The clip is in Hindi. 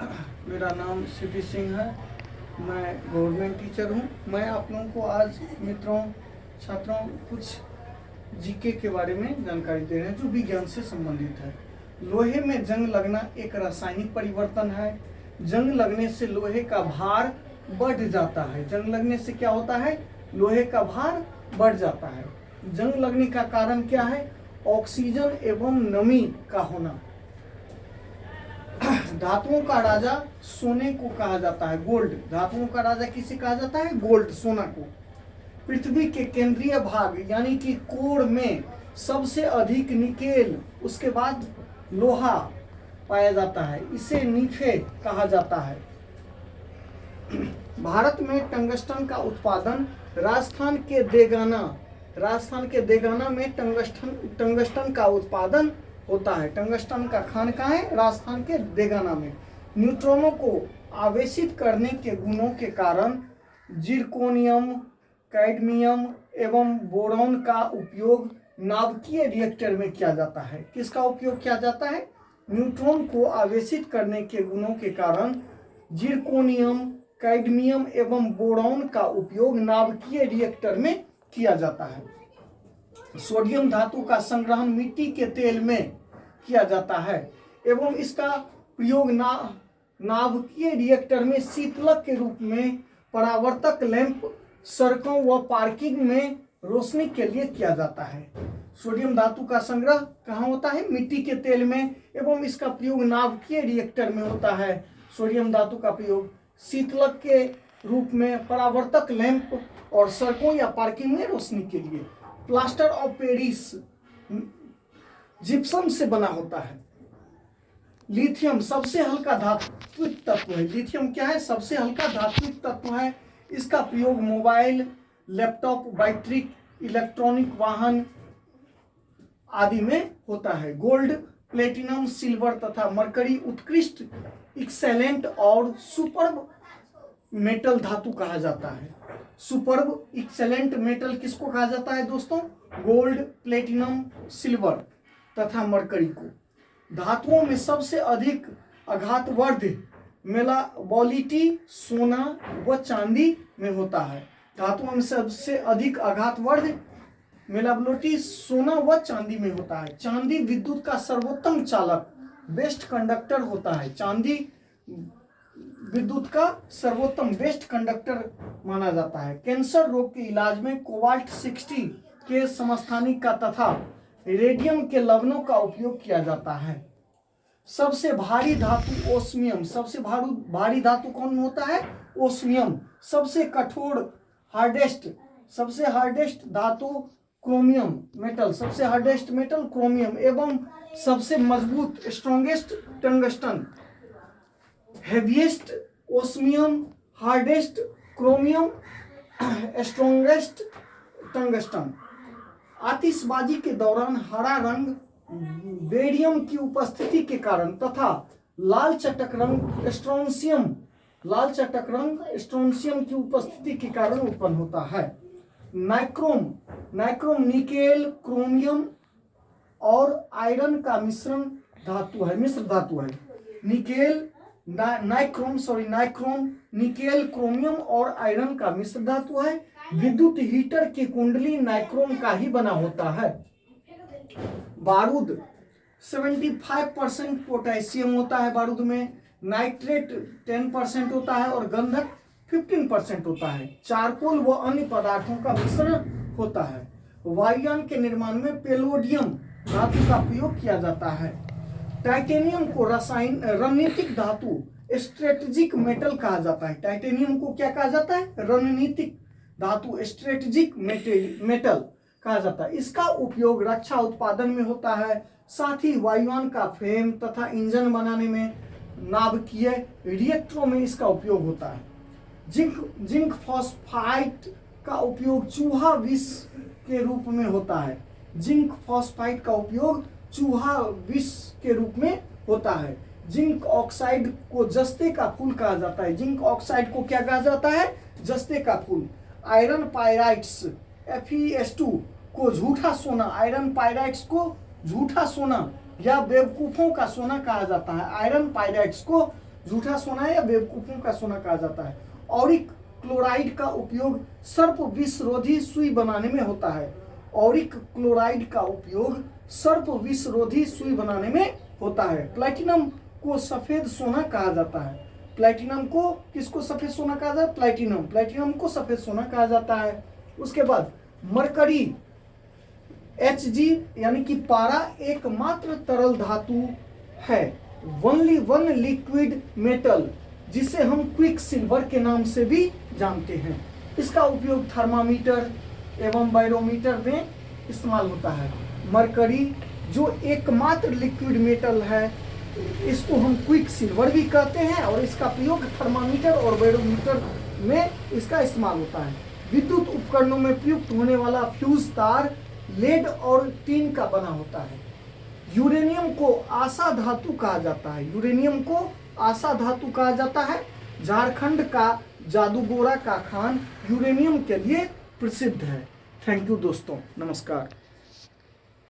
मेरा नाम सीपी सिंह है। मैं गवर्नमेंट टीचर हूँ। मैं आप लोगों को आज मित्रों छात्रों कुछ जीके के बारे में जानकारी दे रहे हैं जो विज्ञान से संबंधित है। लोहे में जंग लगना एक रासायनिक परिवर्तन है। जंग लगने से लोहे का भार बढ़ जाता है। जंग लगने से क्या होता है? लोहे का भार बढ़ जाता है। जंग लगने का कारण क्या है? ऑक्सीजन एवं नमी का होना। धातुओं का राजा सोने को कहा जाता है, गोल्ड। धातुओं का राजा किसे कहा जाता है? गोल्ड, सोना को। पृथ्वी के केंद्रीय भाग यानी कि कोर में सबसे अधिक निकेल, उसके बाद लोहा पाया जाता है। इसे नीफे कहा जाता है। भारत में टंगस्टन का उत्पादन राजस्थान के देगाना में टंगस्टन का उत्पादन होता है। टंगस्टन का खान कहाँ है? राजस्थान के देगाना में। न्यूट्रॉनों को आवेशित करने के गुणों के कारण जिरकोनियम, कैडमियम एवं बोरॉन का उपयोग नाभिकीय रिएक्टर में किया जाता है। किसका उपयोग किया जाता है? न्यूट्रॉन को आवेशित करने के गुणों के कारण जिरकोनियम, कैडमियम एवं बोरॉन का उपयोग नाभिकीय रिएक्टर में किया जाता है। सोडियम धातु का संग्रहण मिट्टी के तेल में किया जाता है एवं इसका प्रयोग नाभिकीय रिएक्टर में शीतलक के रूप में परावर्तक लैंप, सड़कों व पार्किंग में रोशनी के लिए किया जाता है। सोडियम धातु का संग्रह कहाँ होता है? मिट्टी के तेल में एवं इसका प्रयोग नाभिकीय रिएक्टर में होता है। सोडियम धातु का प्रयोग शीतलक के रूप में, परावर्तक लैंप और सड़कों या पार्किंग में रोशनी के लिए। प्लास्टर ऑफ पेरिस जिप्सम से बना होता है। लिथियम सबसे हल्का धात्विक तत्व है। लिथियम क्या है? सबसे हल्का धात्विक तत्व है। इसका प्रयोग मोबाइल, लैपटॉप, बैटरी, इलेक्ट्रॉनिक वाहन आदि में होता है। गोल्ड, प्लेटिनम, सिल्वर तथा मरकरी उत्कृष्ट, एक्सेलेंट और सुपर्ब मेटल धातु कहा जाता है। सुपर्ब, एक्सेलेंट मेटल किसको कहा जाता है दोस्तों? गोल्ड, प्लेटिनम, सिल्वर तथा मरकरी को। धातुओं में सबसे अधिक आघातवर्ध मेलाबॉलिटी सोना व चांदी में होता है। धातुओं में सबसे अधिक आघातवर्ध मेलाबॉलिटी सोना व चांदी में होता है। चांदी विद्युत का सर्वोत्तम चालक, बेस्ट कंडक्टर होता है। चांदी विद्युत का सर्वोत्तम बेस्ट कंडक्टर माना जाता है। कैंसर रोग के इलाज में कोबाल्ट 60 के समस्थानिक का तथा रेडियम के लवणों का उपयोग किया जाता है। सबसे भारी धातु ओस्मियम। सबसे भारी धातु कौन होता है? ओस्मियम। सबसे कठोर सबसे हार्डेस्ट धातु क्रोमियम मेटल। सबसे हार्डेस्ट मेटल क्रोमियम एवं सबसे मजबूत strongest tungsten. Heaviest osmium, hardest chromium, strongest tungsten. आतिशबाजी के दौरान हरा रंग बेरियम की उपस्थिति के कारण तथा लाल चटक रंग स्ट्रोंशियम की उपस्थिति के कारण उत्पन्न होता है। नाइक्रोम निकेल, क्रोमियम और आयरन का मिश्र धातु है। नाइक्रोम निकेल, क्रोमियम और आयरन का मिश्र धातु है। विद्युत हीटर की कुंडली नाइक्रोम का ही बना होता है। बारूद 75% पोटेशियम होता है बारूद में। नाइट्रेट 10% होता है और गंधक 15% होता है। चारकोल व अन्य पदार्थों का मिश्रण होता है। वायुयान के निर्माण में पेलोडियम धातु का प्रयोग किया जाता है। टाइटेनियम को रणनीतिक धातु, स्ट्रेटेजिक मेटल कहा जाता है। टाइटेनियम को क्या कहा जाता है? रणनीतिक धातु, स्ट्रेटेजिक मेटल कहा जाता है। इसका उपयोग रक्षा उत्पादन में होता है। साथ ही वायुयान का फ्रेम तथा इंजन बनाने में, नाभिकीय रिएक्टरों में इसका उपयोग होता है। जिंक फॉस्फाइड का उपयोग चूहा विष के रूप में होता है। जिंक फॉस्फाइड का उपयोग चूहा विष के रूप में होता है। जिंक ऑक्साइड को जस्ते का फूल कहा जाता है। जिंक ऑक्साइड को क्या कहा जाता है? जस्ते का फूल। आयरन पायराइट्स FeS2 को झूठा सोना, आयरन पायराइट्स को झूठा सोना या बेवकूफों का सोना कहा जाता है। आयरन पायराइट्स को झूठा सोना या बेवकूफों का सोना कहा जाता है। ऑरिक क्लोराइड का उपयोग सर्प विषरोधी सुई बनाने में होता है। ऑरिक क्लोराइड का उपयोग सर्प विषरोधी सुई बनाने में होता है। प्लैटिनम को सफेद सोना कहा जाता है। प्लैटिनम को किसको सफेद सोना कहा जाता है? प्लैटिनम को सफेद सोना कहा जाता है। उसके बाद मरकरी Hg यानी कि पारा एकमात्र तरल धातु है। ओनली वन लिक्विड मेटल, जिसे हम क्विक सिल्वर के नाम से भी जानते हैं। इसका उपयोग थर्मामीटर एवं बैरोमीटर में इस्तेमाल होता है। मरकरी जो एकमात्र लिक्विड मेटल है, इसको हम क्विक सिल्वर भी कहते हैं और इसका प्रयोग थर्मामीटर और बैरोमीटर में इसका इस्तेमाल होता है। विद्युत उपकरणों में प्रयुक्त होने वाला फ्यूज तार लेड और टीन का बना होता है। यूरेनियम को आशा धातु कहा जाता है। यूरेनियम को आशा धातु कहा जाता है। झारखंड का जादूगोरा का खान यूरेनियम के लिए प्रसिद्ध है। थैंक यू दोस्तों, नमस्कार।